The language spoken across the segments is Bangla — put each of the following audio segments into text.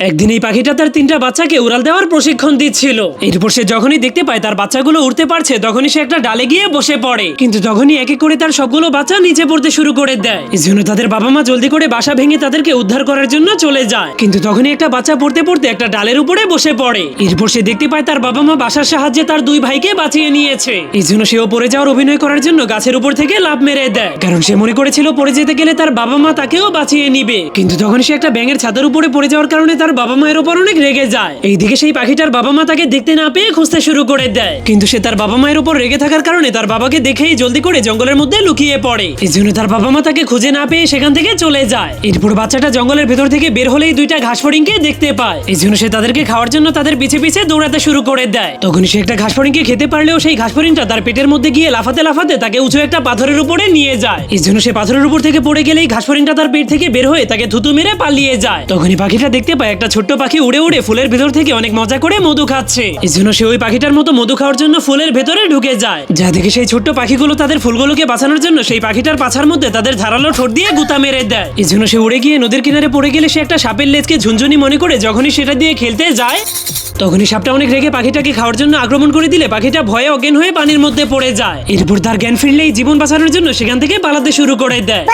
একদিন এই পাখিটা তার 3টা বাচ্চাকে উড়াল দেওয়ার প্রশিক্ষণ দিচ্ছিল। এরপর সে যখনই দেখতে পায় তার বাচ্চাগুলো উড়তে পারছে, তখনই সে একটা ডালে গিয়ে বসে পড়ে। কিন্তু তখনই এক এক করে তার সবগুলো বাচ্চা নিচে পড়তে শুরু করে দেয়। এই জন্য তাদের বাবা মা জলদি করে বাসা ভেঙে তাদেরকে উদ্ধার করার জন্য চলে যায়। কিন্তু তখনই একটা বাচ্চা পড়তে পড়তে একটা ডালের উপরে বসে পড়ে। এরপর সে দেখতে পায় তার বাবা মা বাসার সাহায্যে তার 2 ভাইকে বাঁচিয়ে নিয়েছে। এই জন্য সেও পড়ে যাওয়ার অভিনয় করার জন্য গাছের উপর থেকে লাফ মেরে দেয়, কারণ সে মনে করেছিল পড়ে যেতে গেলে তার বাবা মা তাকেও বাঁচিয়ে নিবে। কিন্তু তখন সে একটা ব্যাঙের ছাদের উপরে পড়ে যাওয়ার কারণে তার বাবা মায়ের উপর অনেক রেগে যায়। এইদিকে সেই পাখিটার বাবা মা তাকে দেখতে না পেয়ে খুঁজতে শুরু করে দেয়। কিন্তু সে তার বাবা মায়ের উপর রেগে থাকার কারণে তার বাবাকে দেখেই জলদি করে জঙ্গলের মধ্যে লুকিয়ে পড়ে। এই জন্য তার বাবা মা তাকে খুঁজে না পেয়ে সেখান থেকে চলে যায়। এরপর বাচ্চাটা জঙ্গলের ভেতর থেকে বের হলেই 2টা ঘাস ফড়িংকে দেখতে পায়। এই জন্য সে তাদেরকে খাওয়ার জন্য তাদের পিছে পিছে দৌড়াতে শুরু করে দেয়। তখন সে একটা ঘাস ফড়িংকে খেতে পারলেও সেই ঘাস ফড়িংটা তার পেটের মধ্যে গিয়ে লাফাতে লাফাতে তাকে উঁচু একটা পাথরের উপরে নিয়ে যায়। এই জন্য সে পাথরের উপর থেকে পড়ে গেলেই ঘাস ফড়িংটা তার পেট থেকে বের হয়ে তাকে থুতু মেরে পালিয়ে যায়। তখনই পাখিটা দেখতে পায় একটা ছোট্ট পাখি উড়ে উড়ে ফুলের ভেতর থেকে অনেক মজা করে মধু খাচ্ছে। এই জন্য সে ওই পাখিটার মতো মধু খাওয়ার জন্য ফুলের ভেতরে ঢুকে যায়। যা দেখে সেই ছোট্ট পাখিগুলো তাদের ফুলগুলোকে বাঁচানোর জন্য সেই পাখিটার পাছার মধ্যে তাদের ধারালো ঠোঁট দিয়ে গুতা মেরে দেয়। এই জন্য সে উড়ে গিয়ে নদীর কিনারে পড়ে গেলে সে একটা সাপের লেজকে ঝুনঝুনি মনে করে যখনই সেটা দিয়ে খেলতে যায়, তখনই সাপটা অনেক রেগে পাখিটাকে খাওয়ার জন্য আক্রমণ করে দিলে পাখিটা ভয়ে অজ্ঞান হয়ে পানির মধ্যে পড়ে যায়। এরপর তার জ্ঞান ফিরলেই জীবন বাঁচানোর জন্য সেখান থেকে পালাতে শুরু করে দেয়।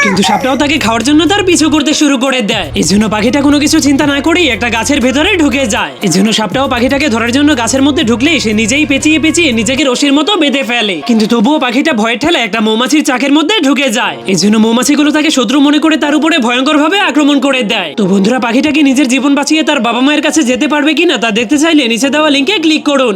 কিন্তু সাপটাও তাকে খাওয়ার জন্য তার পিছু করতে শুরু করে দেয়। এই জন্য পাখিটা কোনো কিছু চিন্তা না করেই একটা গাছের ভেতরে ঢুকে যায়। এই জন্য সাপটাও পাখিটাকে ধরার জন্য গাছের মধ্যে ঢুকলেই সে নিজেই পেঁচিয়ে পেঁচিয়ে নিজেকে রশির মতো বেঁধে ফেলে। কিন্তু তবুও পাখিটা ভয়ের ঠেলে একটা মৌমাছির চাকের মধ্যে ঢুকে যায়। এই জন্য মৌমাছিগুলো তাকে শত্রু মনে করে তার উপরে ভয়ঙ্কর ভাবে আক্রমণ করে দেয়। তো বন্ধুরা, পাখিটাকে নিজের জীবন বাঁচিয়ে তার বাবা মায়ের কাছে যেতে পারবে কিনা তা দেখতে চাইলে নিচে দেওয়া লিঙ্কে ক্লিক করুন।